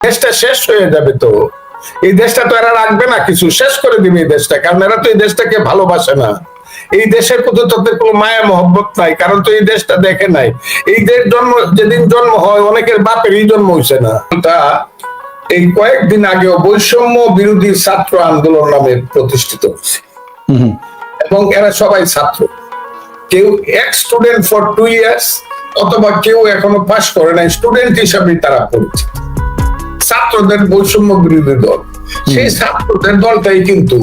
দেশটা শেষ হয়ে যাবে। তো এই দেশটা তো এরা রাখবে না, কিছু শেষ করে দিবে এই দেশটা, কারণ এরা তো এই দেশটাকে ভালোবাসে না। এই দেশের প্রতি তাদের কোনো মায়া মহব্বত নাই, কারণ তো এই দেশটা দেখে নাই। এই দেশ জন্ম যেদিন জন্ম হয় অনেকের বাপেরই জন্ম হয়েছে না। তা এই কয়েকদিন আগেও বৈষম্য বিরোধী ছাত্র আন্দোলন নামে প্রতিষ্ঠিত হয়েছে, এবং এরা সবাই ছাত্র। কেউ এক স্টুডেন্ট ফর 2 ইয়ার্স, অথবা কেউ এখনো পাস করে নাই, স্টুডেন্ট হিসাবে তারা পরিচিত। ছাত্রদের বৈষম্য বিরোধী দল, সেই ছাত্রদের দলটাই কিন্তু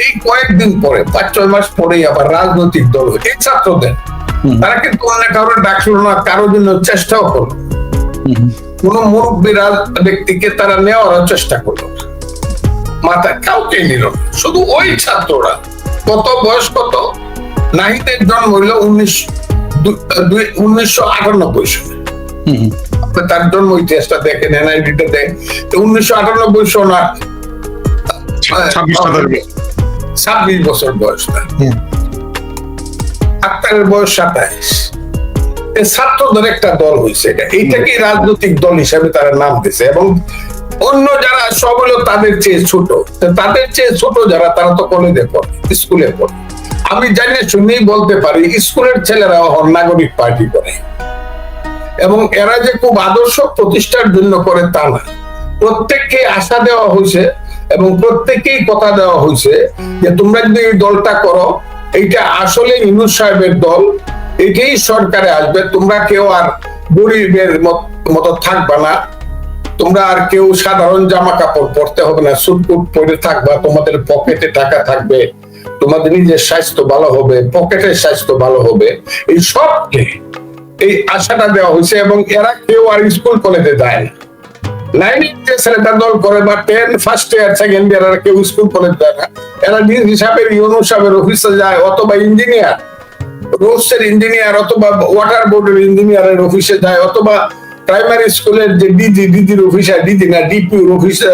এই কয়েকদিন পরে 5-6 মাস পরেই আবার রাজনৈতিক দল হয়েছে। এই ছাত্রদের তারা কিন্তু অন্য কারোর ডাকলো না, কারোর জন্য চেষ্টাও করলো, কোন মুরব্বী ব্যক্তিকে তারা নেওয়ার চেষ্টা করলো না, মাথায় কাউকে নিল না। শুধু ওই ছাত্ররা, কত বয়স, কত নাহিদের জন্ম হইল 1998 সালে। তার জন্ম ইতিহাসটা দেখেন, এনআইডিটা দেখ, 1998 সন, 26 বছর বয়স। আক্তারের বয়স 27। ছাত্রদের একটা দল হয়েছে, এইটাকে রাজনৈতিক দল হিসাবে তারা নাম দিয়েছে। এবং অন্য যারা সব হলো তাদের চেয়ে ছোট, তাদের চেয়ে ছোট যারা, তারা তো কলেজে পড়ে, স্কুলে পড়ে। আমি জানি শুনেই বলতে পারি, স্কুলের ছেলেরা নাগরিক পার্টি করে, এবং এরা যে খুব আদর্শ প্রতিষ্ঠার জন্য করে তা না। প্রত্যেককে আশা দেওয়া হয়েছে এবং প্রত্যেককেই কথা দেওয়া হয়েছে যে তোমরা যদি এই দলটা করো, এইটা আসলে ইউনূস সাহেবের দল, এটাই সরকারে আসবে, তোমরা কেউ আর গরিবের মতো থাকবা না, তোমরা আর কেউ সাধারণ জামা কাপড় পরতে হবে না, সুটকুট পরে থাকবা, তোমাদের পকেটে টাকা থাকবে, তোমাদের নিজের স্বাস্থ্য ভালো হবে, পকেটের স্বাস্থ্য ভালো হবে, এই সবকে এই আশাটা দেওয়া হয়েছে। এবং এরা কেউ আর স্কুল কলেজে যায় না। 9 যে ছেলেটা দল করে, বা 10 ফার্স্ট ইয়ার সেকেন্ড ইয়ার, এরা কেউ স্কুল কলেজ যায় না। এরা নিজ হিসাবে ইউনূস সাহেবের অফিসে যায়, অথবা ইঞ্জিনিয়ার, রোডসের ইঞ্জিনিয়ার, অথবা ওয়াটার বোর্ডের ইঞ্জিনিয়ারের অফিসে যায়, অথবা প্রাইমারি স্কুলের যে ডিজির অফিসে, ডিজি না ডিপির অফিসে,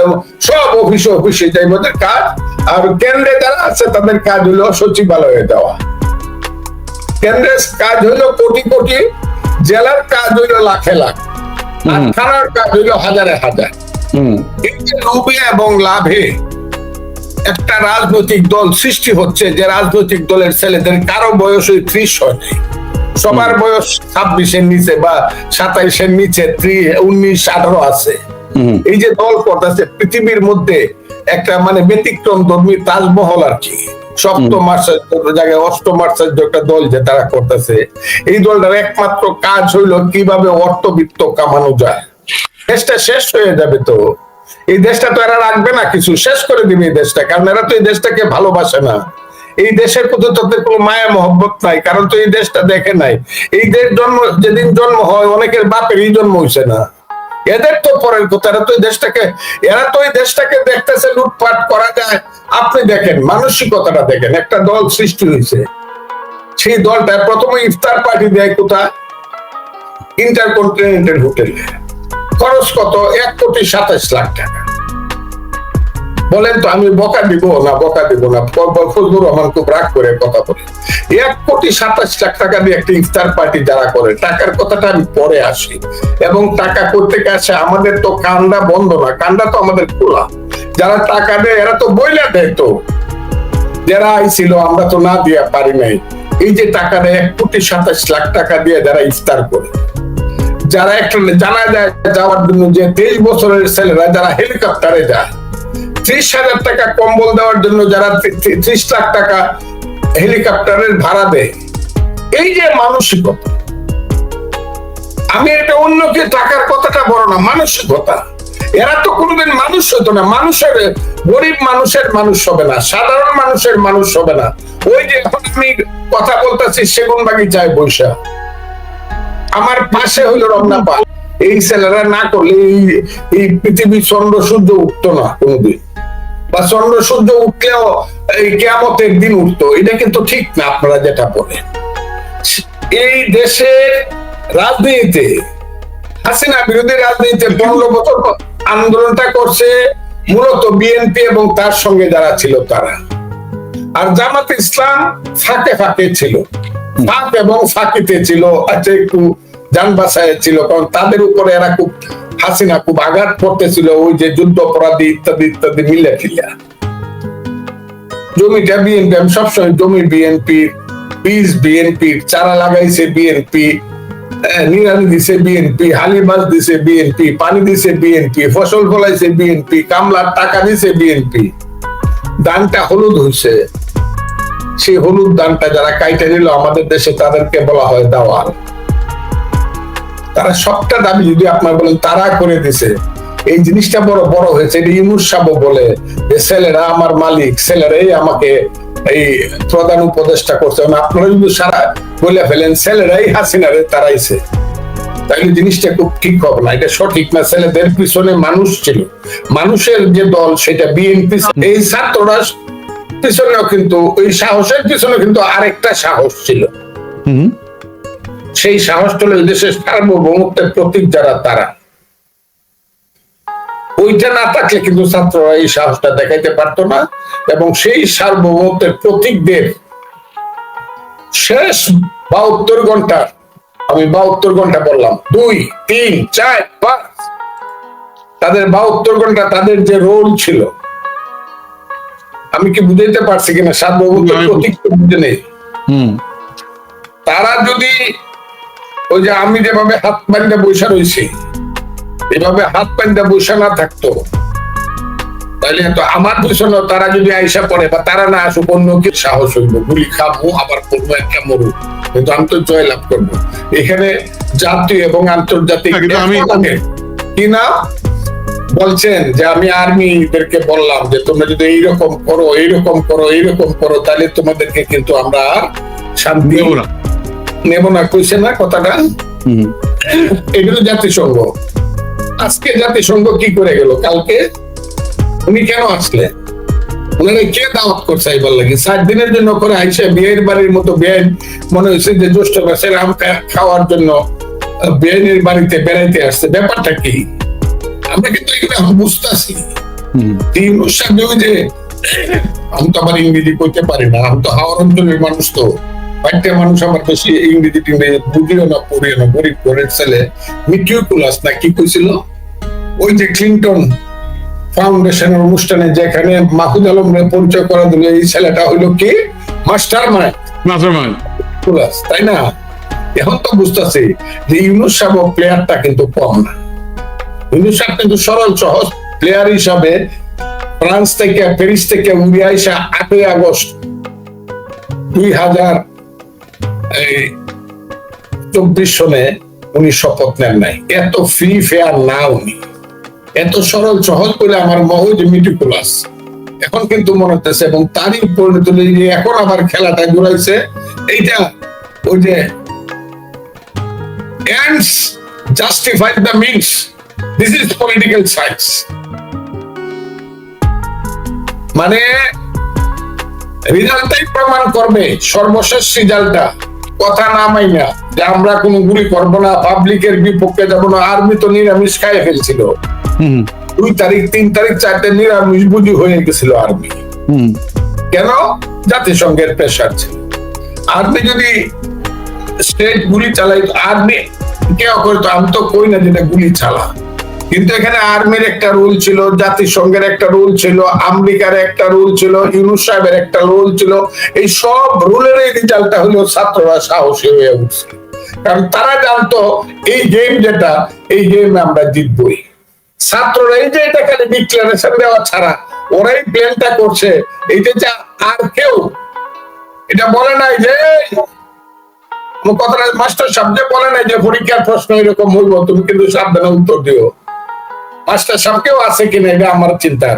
সব অফিসে যায় ওদের কাজ। আর কেন্দ্রে যারা আছে তাদের কাজ হলো সচিবালয়ে যাওয়া। কেন্দ্রের কাজ হইলো কোটি কোটি, জেলার কাজ হইলো লাখে লাখ, আর থানার কাজ হইলো হাজারে হাজার। এই যে লোভে এবং লাভে একটা রাজনৈতিক দল সৃষ্টি হচ্ছে, যে রাজনৈতিক দলের ছেলেদের কারো বয়স 30 হয় নাই, সবার বয়স 26-এর নিচে বা 27-এর নিচে, 19-18 আছে। এই যে দল করতেছে পৃথিবীর মধ্যে একটা মানে ব্যতিক্রম ধর্মী তাজমহল আর কি, সপ্তম আশ্চর্য জায়গায় অষ্টম আশ্চর্য একটা দল যে তারা করতেছে। এই দলটার একমাত্র কাজ হইলো কিভাবে অর্থবিত্ত কামানো যায়। দেশটা শেষ হয়ে যাবে। তো এই দেশটা তো এরা রাখবে না, কিছু শেষ করে দিবে এই দেশটা, কারণ এরা তো এই দেশটাকে ভালোবাসে না। এই দেশের প্রতি তাদের কোনো মায়া মহব্বত নাই, কারণ তো এই দেশটা দেখে নাই। এই দেশ জন্ম যেদিন জন্ম হয় অনেকের বাপেরই জন্ম হয়েছে না। এদের তো পরের কথা, এরা তো এই দেশটাকে দেখতেছে লুটপাট করা যায়। আপনি দেখেন মানসিকতাটা দেখেন, একটা দল সৃষ্টি হয়েছে, সেই দলটা প্রথমে ইফতার পার্টি দেয় কোথায়? ইন্টারকন্টিনেন্টাল হোটেলে। খরচ কত? 1,27,00,000 টাকা। বলেন তো, আমি বকা দিব না? ফজলুর রহমান খুব রাগ করে কথা বলে। 1,27,00,000 টাকা দিয়ে একটা ইফতার পার্টি যারা করে, টাকার কথাটা আমি পরে আসি। এবং টাকা করতে আসে, আমাদের তো কান্ডা বন্ধ না, কান্ডা তো আমাদের খোলা। যারা টাকা দেয় এরা তো বইলা দেয়, তো যারা আইছিল আমরা তো না দিয়া পারি নাই। এই যে টাকা দেয় 1,27,00,000 টাকা দিয়ে যারা ইফতার করে, যারা একটা জানা যায় যাওয়ার জন্য যে 23 বছরের ছেলেরা যারা হেলিকপ্টারে যায়, 30,000 টাকা কম্বল দেওয়ার জন্য যারা 30 লাখ টাকা হেলিকপ্টারের ভাড়া দেয়। এই যে মানসিকতা, আমি এটা অন্যকে টাকার কথাটা বড় না, মানসিকতা। এরা তো কোনোদিন মানুষ হতো না, মানুষের গরিব মানুষের মানুষ হবে না, সাধারণ মানুষের মানুষ হবে না। ওই যে এখন আমি কথা বলতেছি সেগুনবাগিচায় বৈশা, আমার পাশে হইলো রমনা পাল। এই ছেলেরা না করলে এই পৃথিবী চন্দ্র সূর্য উঠতো না কোনোদিন, বা চন্দ্র সূর্য উঠলেও এই কিয়ামতের দিন উঠতো। এটা কিন্তু ঠিক না আপনারা যেটা বলেন। এই দেশের রাজনীতিতে, হাসিনা বিরোধী রাজনীতিতে 15 বছর আন্দোলনটা করছে মূলত বিএনপি এবং তার সঙ্গে যারা ছিল তারা। আর জামাত ইসলাম ফাঁকে ফাঁকে ছিল, ফাঁক এবং ফাঁকিতে ছিল, আচ্ছা একটু যান বাসায় ছিল, কারণ তাদের উপরে এরা খুব হাসিনা খুব আঘাত করতেছিল, ওই যে যুদ্ধ অপরাধী ইত্যাদি ইত্যাদি মিলে ফিলিয়া। জমিটা বিএনপি, আমি সবসময় জমি বিএনপি, বীজ বিএনপি, চারা লাগাইছে বিএনপি, নিরানি দিছে বিএনপি, হালি মাছ দিছে বিএনপি, পানি দিছে বিএনপি, ফসল ফলাইছে বিএনপি, কামলার টাকা দিছে বিএনপি। দানটা হলুদ হইছে, সেই হলুদ দানটা যারা কাইটে নিল আমাদের দেশে তাদেরকে বলা হয় দাওয়াল। তারা সবটা দাবি যদি আপনার বলেন তারা করে দিছে, এই জিনিসটা বড় বড় হয়েছে। এটা ইউনুস সাহেব বলে যে ছেলেরা আমার মালিক, ছেলেরাই আমাকে এই প্রধান উপদেষ্টা করছে। আপনারা যদি সারা বলে ফেলেন ছেলেরাই হাসিনারে তারাইছে, তাইলে জিনিসটা খুব ঠিক হবে না, এটা সঠিক না। ছেলেদের পিছনে মানুষ ছিল, মানুষের যে দল সেটা বিএনপি। এই ছাত্ররা পিছনেও কিন্তু ওই সাহসের পিছনে কিন্তু আরেকটা সাহস ছিল, সেই সাহস হলো এই দেশের সার্বভৌমত্বের প্রতীক যারা তারা। ওইটা না থাকলে কিন্তু ছাত্ররা এই সাহসটা দেখাইতে পারতো না, এবং সেই সার্বভৌমত্বের প্রতীকদের শেষ 72 ঘন্টা, আমি 72 ঘন্টা বললাম, 2, 3, 4, 5, তাদের 72 ঘন্টা তাদের যে রোল ছিল, আমি কি বুঝাইতে পারছি কিনা? সার্বভৌমত্বের প্রতীক তো বুঝে নেই। তারা যদি ওই যে আমি যেভাবে হাত বান্ধা বৈশা রয়েছি, এভাবে হাত বান্ধা বৈশা না থাকতো, তাহলে তো আমার পিছনে তারা যদি আইসা পড়ে বা তারা না আসুক, অন্য কি সাহস হইব? গুলি খাবো, আবার করবো, একটা মরু, কিন্তু আমি তো জয়লাভ করবো। এখানে জাতীয় এবং আন্তর্জাতিক কিনা বলছেন যে আমি আর্মিদেরকে বললাম যে তোমরা যদি এইরকম করো, এইরকম করো, এইরকম করো, তাহলে তোমাদেরকে কিন্তু আমরা শান্তি নেব না। কইছে না কথাটা? এগুলো জাতিসংঘ। আজকে জাতিসংঘ কি করে গেল? কালকে উনি কেন আসলে? ওনারা কে দাওয়াত করছে এবার লাগে? 7 দিনের জন্য করে আইসা বিয়ের বাড়ির মতো বেআইন মনে হয়েছে যে জ্যৈষ্ঠ মাসের আম খাওয়ার জন্য বেআইনের বাড়িতে বেড়াইতে আসছে। ব্যাপারটা কি? আমরা কিন্তু এগুলো এখন বুঝতেছি। যে আমি তো আবার ইংরেজি কইতে পারি না, আমি তো হাওড় অঞ্চলের মানুষ, তো একটা মানুষ আমার বেশি ইংরেজি বুঝিও না, পড়িও না, গরিব ঘরের ছেলে। মিটিউকুলাস না কি কইছিল ওই যে ক্লিন্টন ফাউন্ডেশনের অনুষ্ঠানে, যেখানে মাহফুজ আলমরে পরিচয় করা দিল, এই ছেলেটা হইলো কি মাস্টার মাইন্ড, তাই না? এখন তো বুঝতেছি যে ইউনুস সাহেব প্লেয়ারটা কিন্তু কম না। ইউনুস সাহেব কিন্তু সরল সহজ প্লেয়ার হিসাবে ফ্রান্স থেকে, প্যারিস থেকে উড়ে আইসা 8 আগস্ট 2024 সনে উনি শপথ নেন নাই। এত ফ্রি ফেয়ার না উনি, এত সরল সহজ করে আমার মহজ মিটিকুলাস। এখন কিন্তু মনে হচ্ছে, এবং তারই পরিণত এখন আবার খেলাটা ঘুরাইছে। এইটা ওই যে ends justify the means, this is political science। মানে রেজাল্টটাই প্রমাণ করবে, সর্বশেষ রেজাল্টটা। কথা না মাইনা যে আমরা কোনো গুলি করবো না, পাবলিকের বিপক্ষে যাবো না। আর্মি তো নিরামিষ খাইয়ে ফেলছিল। 2 তারিখ, 3 তারিখ, 4 তারিখ নিরামিষ বুঝি হয়ে গেছিল আর্মি। কেন? জাতিসংঘের প্রেসার ছিল। আর্মি যদি স্টেট গুলি চালাই, আর্মি কেউ করতো, আমি তো কই না যেটা গুলি চালা, কিন্তু এখানে আর্মির একটা রুল ছিল, জাতিসংঘের একটা রুল ছিল, আমেরিকার একটা রুল ছিল, ইউনুস সাহেবের একটা রুল ছিল। এই সব রুলের এই রেজাল্টটা হলো ছাত্ররা সাহসী হয়ে উঠছে, কারণ তারা জানতো এই গেম যেটা, এই গেম আমরা জিতবই। ছাত্ররা এই যে এটা খালি ডিক্লারেশন দেওয়া ছাড়া ওরাই প্ল্যানটা করছে। এইটা যে আর কেউ এটা বলে নাই যে কথাটা মাস্টার সাহেব বলে নাই যে পরীক্ষার প্রশ্ন এরকম হইব, তুমি কিন্তু সাবধানে উত্তর দিও। মাস্টার সাহেবকেও আছে কিনা এটা আমার চিন্তা।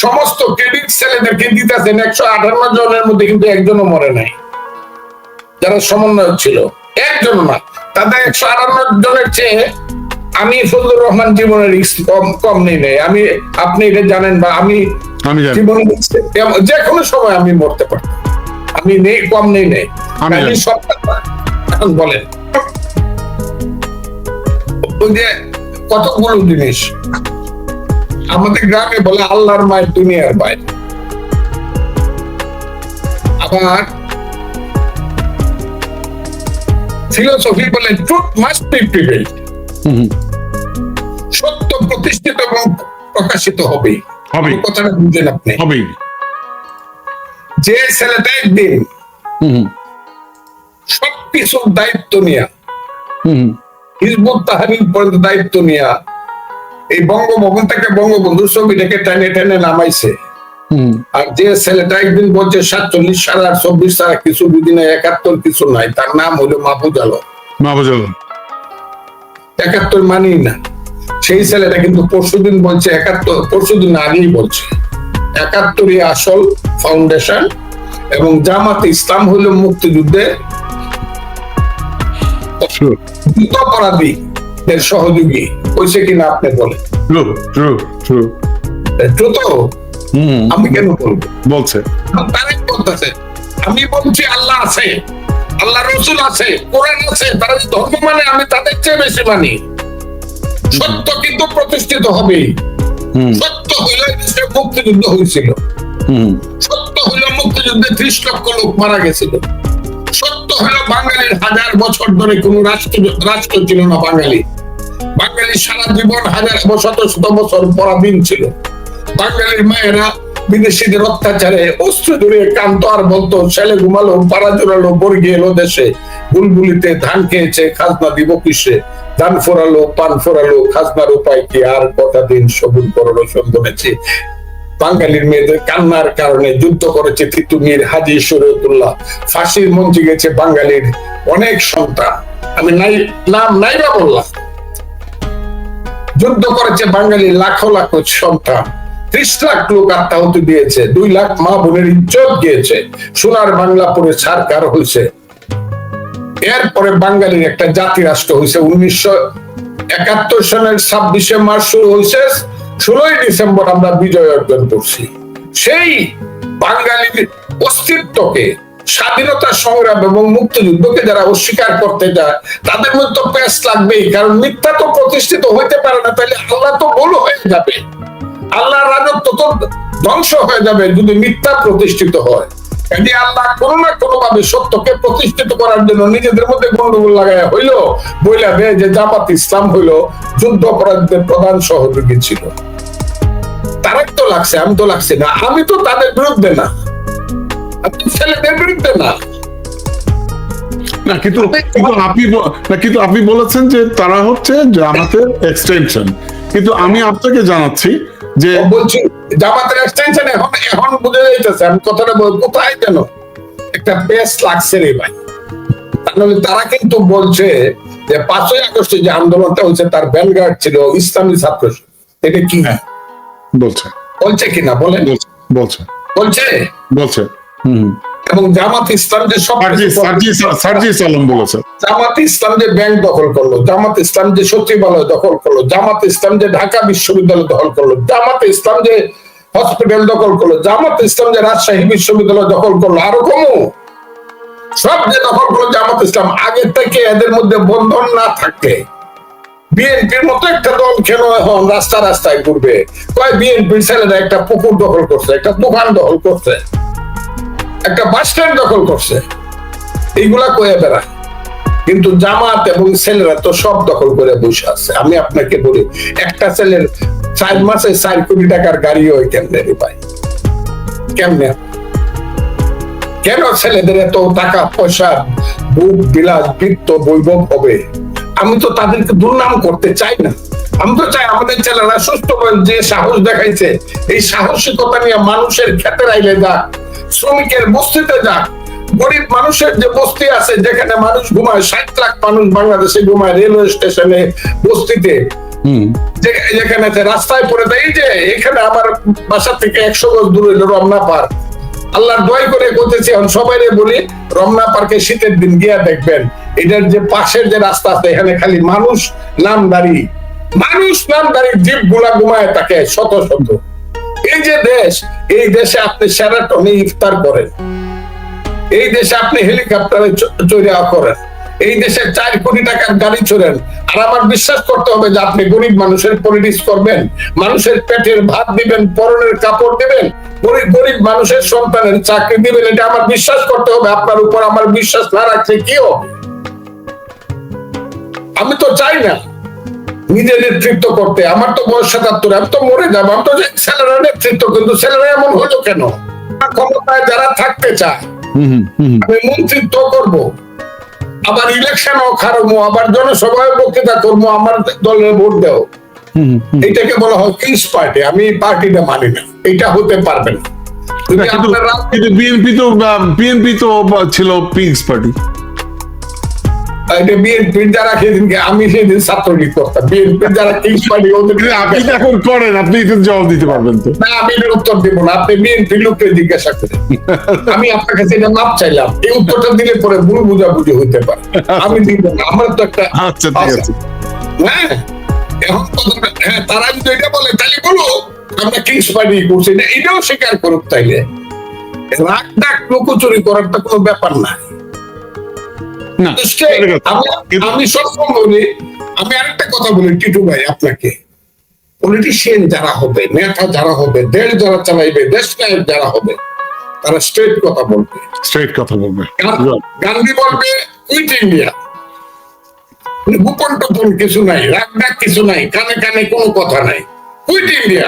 সমস্ত ক্রেডিট ছেলেদেরকে দিতেছেন, 158 জনের মধ্যে কিন্তু একজনও মরে নাই যারা সমন্বয় ছিল, একজনও না। তাদের 158 জনের চেয়ে আমি ফজলুর রহমান জীবনের রিস্ক কম নেই নাই। আমি, আপনি এটা জানেন, বা আমি জীবন যে কোনো সময় আমি মরতে পারতাম, আমি নেই, কম নেই নাই। এখন বলেন ওই যে কতগুলো জিনিস আমাদের গ্রামে বলে আল্লাহর মায়ের দুনিয়ার বাইরে। আবার ফিলোসফি বলে ট্রুথ মাস্ট বি প্রিভেইল। এবং প্রকাশিত হবেই। হবে। কথাটা বুঝেন আপনি? হবেই। যে ছেলেটা একদিন সবকিছুর দায়িত্ব নিয়ে হিজবুত তাহরির পর্যন্ত দায়িত্ব নিয়ে এই বঙ্গভবন থেকে বঙ্গবন্ধুর ছবিটাকে টেনে টেনে নামাইছে, আর যে ছেলেটা একদিন বলছে 47 সাল আর 24 ছাড়া কিছু বুঝি না, 71 কিছু নাই, তার নাম হলো মাহফুজ আলম। 71 মানি না, সেই ছেলেটা কিন্তু পরশুদিন বলছে 71, পরশুদিন আগেই বলছে 71ই আসল ফাউন্ডেশন এবং জামাতে ইসলাম হলো মুক্তিযুদ্ধের যুদ্ধাপরাধীদের সহযোগী। হয়েছে কিনা আপনি বলেন? তো আমি কেন বলবো? বলছে তারাই বলতেছে। আমি বলছি আল্লাহ আছে, আল্লাহ রসুল আছে, কোরআন আছে, তারা যে ধর্ম মানে আমি তাদের চেয়ে বেশি মানি। সত্য কিন্তু প্রতিষ্ঠিত হবে। সত্য হইল দেশে মুক্তিযুদ্ধ হয়েছিল, সত্য হইল মুক্তিযুদ্ধে 30 লক্ষ লোক মারা গেছিল, সত্য হইল বাঙালির 1000 বছর ধরে কোন রাষ্ট্র ছিল না বাঙালি। বাঙালির সারা জীবন 1000 শত বছর পরাধীন ছিল। বাঙালির মায়েরা বিদেশিদের অত্যাচারে অস্ত্র ধরে কান্ত আর বলতো ছেলে ঘুমালো, পাড়া জোড়ালো, বর্গি এলো দেশে, বুলবুলিতে ধান খেয়েছে, খাজনা দিব কিসে, ধান ফোরালো, পান ফোরালো, খাজনার উপায় কি, আর কটা দিন সবুজ করলো সন্ধ্যনেছে। বাঙালির মেয়েদের কান্নার কারণে যুদ্ধ করেছে তিতুমির, হাজী শরীয়তুল্লাহ, ফাঁসির মঞ্চে গেছে বাঙালির অনেক সন্তান। আমি নাম নাইবা বললাম। যুদ্ধ করেছে বাঙালির লাখো লাখো সন্তান, 30 লাখ লোক আত্মাহুতি দিয়েছে, 2 লাখ মা বোনের ইজ্জত গিয়েছে, সোনার বাংলা পরে ছাড়কার হয়েছে। এরপরে বাঙালির একটা জাতি রাষ্ট্র হয়েছে 1971 সালের 26শে মার্চ শুরু হয়েছে, 16ই ডিসেম্বর আমরা বিজয় অর্জন করছি। সেই বাঙালির অস্তিত্বকে, স্বাধীনতা সংগ্রাম এবং মুক্তিযুদ্ধকে যারা অস্বীকার করতে যায় তাদের মধ্যে তো পেশ লাগবেই, কারণ মিথ্যা তো প্রতিষ্ঠিত হইতে পারে না, তাহলে আল্লাহ তো ভুল হয়ে যাবে, আল্লাহর রাজত্ব তো ধ্বংস হয়ে যাবে যদি মিথ্যা প্রতিষ্ঠিত হয়। কাজে আল্লাহ কোনো না কোনো ভাবে সত্যকে প্রতিষ্ঠিত করার জন্য নিজেদের মধ্যে গন্ডগোল লাগায় হইলো বইলা দেয় যে জামাত ইসলাম হইলো যুদ্ধ অপরাধীদের প্রধান সহযোগী ছিল। তারাই তো লাগছে, আমি তো লাগছি না, আমি তো তাদের বিরুদ্ধে না, আমি ছেলেদের বিরুদ্ধে না। না কিন্তু আপনি বলেছেন যে তারা হচ্ছে জামাতের এক্সটেনশন, কিন্তু আমি আপনাকে জানাচ্ছি যে বলছি জামাতের এক্সটেনশন এখন বুঝে যাইতেছে আমি কথাটা কোথায় যেন একটা পেস লাগছে রে ভাই। তাহলে তারা কিন্তু বলছে যে 5ই আগস্টে যে আন্দোলনটা হয়েছে তার ভ্যানগার্ড ছিল ইসলামী ছাত্র, এটা কি বলছে কিনা বলেন? বলছে এবং জামাত ইসলাম যে জামাত ইসলাম যে ব্যাংক দখল করলো, জামাত ইসলাম যে সচিবালয় দখল করলো, জামাত ইসলাম যে ঢাকা বিশ্ববিদ্যালয় দখল করলো, জামাত ইসলাম যে হসপিটাল দখল করলো, জামাত ইসলাম যে রাজশাহী বিশ্ববিদ্যালয় দখল করলো, আরো কমু সব যে দখল করলো জামাত ইসলাম। আগে থেকে এদের মধ্যে বন্ধন না থাকলে বিএনপির মতো একটা দল কেন এখন রাস্তা রাস্তায় ঘুরবে? কয় বিএনপির ছেলেরা একটা পুকুর দখল করছে, একটা দোকান দখল করছে, একটা বাস স্ট্যান্ড দখল করছে, এইগুলা কয়ে বেড়ায়। কিন্তু জামাত এবং ছেলেরা তো সব দখল করে বসে আছে। আমি আপনাকে বলি, একটা ছেলের 4 মাসে 4 কোটি টাকার গাড়ি হয় কেমনে রে ভাই? কেমনে? কেন ছেলেদের এত টাকা পয়সা, বুক বিলাস, বৃত্ত, বৈভব হবে? আমি তো তাদেরকে দুর্নাম করতে চাই না, আমি তো চাই আমাদের ছেলেরা সুস্থ যে সাহস দেখাইছে এই সাহসিকতা নিয়ে মানুষের খেতে আইলে যাক, শ্রমিকের বস্তিতে যাক, গরিব মানুষের যে বস্তি আছে যেখানে মানুষ ঘুমায়, 60 লাখ মানুষ বাংলাদেশে ঘুমায় রেলওয়ে স্টেশনে, বস্তিতে, যেখানে রাস্তায় পড়ে দেয়। এই যে এখানে আমার বাসা থেকে 100 গজ দূরে রমনা পার্ক, আল্লাহর দোয়াই করে বলতেছি সবাই বলি রমনা পার্কে শীতের দিন গিয়া দেখবেন এটার যে পাশের যে রাস্তা আছে এখানে খালি মানুষ নামদারি জীব গুলা ঘুমায় থাকে শত শত। এই যে দেশ, এই দেশে আপনি শেরাটনে ইফতার করেন, এই দেশে আপনি হেলিকপ্টারে চড়ে করেন, এই দেশে 4 কোটি টাকার গাড়ি চড়েন, আর আমার বিশ্বাস করতে হবে যে আপনি গরিব মানুষের পলিটিক্স করবেন, মানুষের পেটের ভাত দিবেন, পরনের কাপড় দিবেন, গরিব মানুষের সন্তানের চাকরি দিবেন, এটা আমার বিশ্বাস করতে হবে। আপনার উপর আমার বিশ্বাস না রাখছে কি হবে? আমি তো চাই না। নিজে নেতৃত্ব করতে। আমার তো বয়স ৭৭, আমি তো মরে যাবো, আমি তো ছেলেরা নেতৃত্ব, কিন্তু ছেলেরা এমন হলো কেন? ক্ষমতায় যারা থাকতে চায়, আমি মন্ত্রিত্ব করব, আবার ইলেকশনও খারবো, আবার জনসভায় বক্তৃতা করবো, আমার দলের ভোট দেও, এটাকে বলা হয় কিংস পার্টি। আমি পার্টিটা মানি না, এটা হতে পারবে না। কিন্তু বিএনপি তো ছিল পিংস পার্টি। বিএনপির যারা সেদিনকে, আমি সেদিন ছাত্রলীগ করতাম, বিএনপির যারা কিংস পার্টি, আপনি এখন করেন, আপনি জবাব দিতে পারবেন তো? না, আমি এর উত্তর দেবো না, আপনি বিএনপির লোককে জিজ্ঞাসা করেন। আমি আপনার কাছে এটা মাপ চাইলাম, এই উত্তরটা দিলে পরে ভুল বুঝাবুঝি হইতে পারে, আমি দিব না। আমার তো একটা আচ্ছা, ঠিক আছে। হ্যাঁ, এখন কথাটা, হ্যাঁ, তারা যদি এটা বলে তাহলে বলো আমরা কিংস পার্টি করছি, এটাও স্বীকার করুক। তাইলে রাগ ডাক লুকোচুরি করার তো কোনো ব্যাপার না। আমি সবসময় বলি, আমি আরেকটা কথা বলি টিটু ভাই আপনাকে, পলিটিশিয়ান যারা হবে, নেতা যারা হবে, দেশ যারা চালাইবে, দেশ নায়ক যারা হবে, তারা স্ট্রেট কথা বলবে। স্ট্রেট কথা বলবে। গান্ধী বলবে কুইট ইন্ডিয়া, গোপন টোপন কিছু নাই, রাগ ডাক কিছু নাই, কানে কানে কোনো কথা নাই, কুইট ইন্ডিয়া,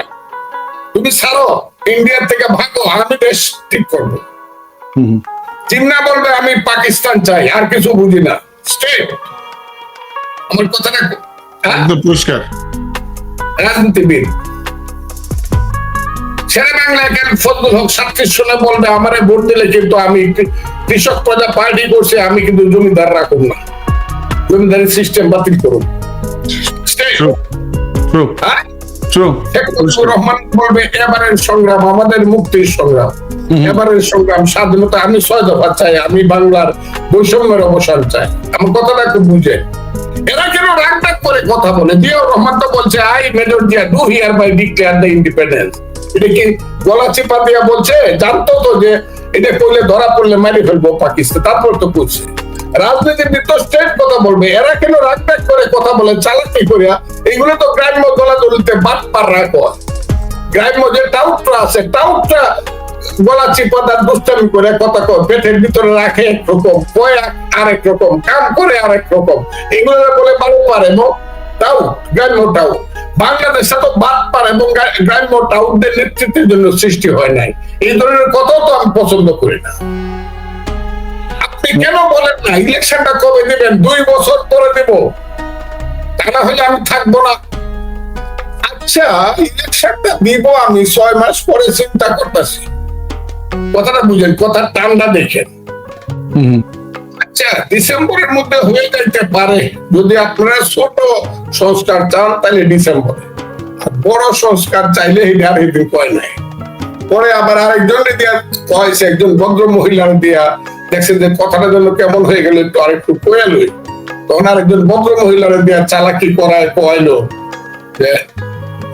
তুমি ছাড়ো, ইন্ডিয়া থেকে ভাগো, আমি দেশ ঠিক করবো। জিন্না বলবে আমি পাকিস্তান চাই, আর কিছু বুঝি না, স্ট্রেট। আমার কথাটা একদম পরিষ্কার। রাজনীতিবিদ শেরে বাংলায় কেন ফজলুল হক সাতক্ষীর শুনে বলবে আমারে ভোট দিলে কিন্তু আমি কৃষক প্রজা পার্টি করছি, আমি কিন্তু জমিদার রাখুন না, জমিদারি সিস্টেম বাতিল করুন। রহমান বলবে এবারের সংগ্রাম আমাদের মুক্তির সংগ্রাম, এবারের সংগ্রাম স্বাধীনতা, আমি ৬ দফা চাই, আমি বাংলার বৈষম্যের অবসান চাই। আমার কথাটা খুব বুঝে। এরা কেন রাগ ডাক করে কথা বলে? জিয়াউর রহমান তো বলছে I Major Zia do hereby declare the independence. এটা কি গলা চিপা দিয়া বলছে? জানতো তো যে এটা করলে ধরা পড়লে মারি ফেলবো পাকিস্তান, তারপর তো করছে। রাজনীতিবিদ তো স্ট্রেট কথা বলবে। এরা কেন রাগ ডাক করে কথা বলে, চালাকি করিয়া? এইগুলো তো গ্রাম্য দলাদলিতে বাদ পার রাখ। গ্রাম্য যে টাউটটা আছে, টাউটটা গলা চিপা তার দুষ্টামি করে কথা কয়, পেটের ভিতরে রাখে একরকম, কয় আরেক রকম, কাম করে আরেক রকম। এগুলো বলে বারো পার এবং টাউট, গ্রাম্য টাউট। বাংলাদেশে তো বাদ পার এবং গ্রাম্য টাউটদের নেতৃত্বের জন্য সৃষ্টি হয় নাই। এই ধরনের কথাও তো আমি পছন্দ করি না। আপনি কেন বলেন না ইলেকশনটা কবে দেবেন? 2 বছর পরে দেব, তা না হলে আমি থাকবো না। আচ্ছা, ইলেকশনটা দিব আমি 6 মাস পরে চিন্তা করতেছি। কথাটা বুঝেন, কথার টানটা দেখেন। আচ্ছা, ডিসেম্বরের মধ্যে হয়ে যাইতে পারে। যদি আপনারা ছোট সংস্কার চান তাহলে ডিসেম্বরে, বড় সংস্কার চাইলে আর এদিন কয় নাই। পরে আবার আরেকজন দিয়া কয়েছে, একজন ভদ্র মহিলার দিয়া দেখছেন যে কথাটা যেন কেমন হয়ে গেল, একটু আরেকটু কয়ালো, তখন আরেকজন ভদ্র মহিলার দিয়া চালাকি করায় কয়ালো যে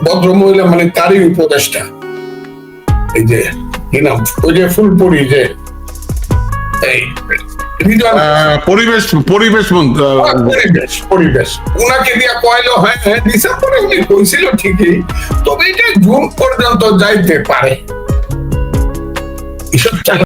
ভদ্র মহিলা মানে তারই উপদেষ্টা, এই যে কি নাম, ওই যে ফুলপুরি, যে এই পরিবেশ উনাকে দিয়া কয়লো, হ্যাঁ ডিসেম্বরে উনি কইছিল ঠিকই, তবে এটা জুন পর্যন্ত যাইতে পারে। এসব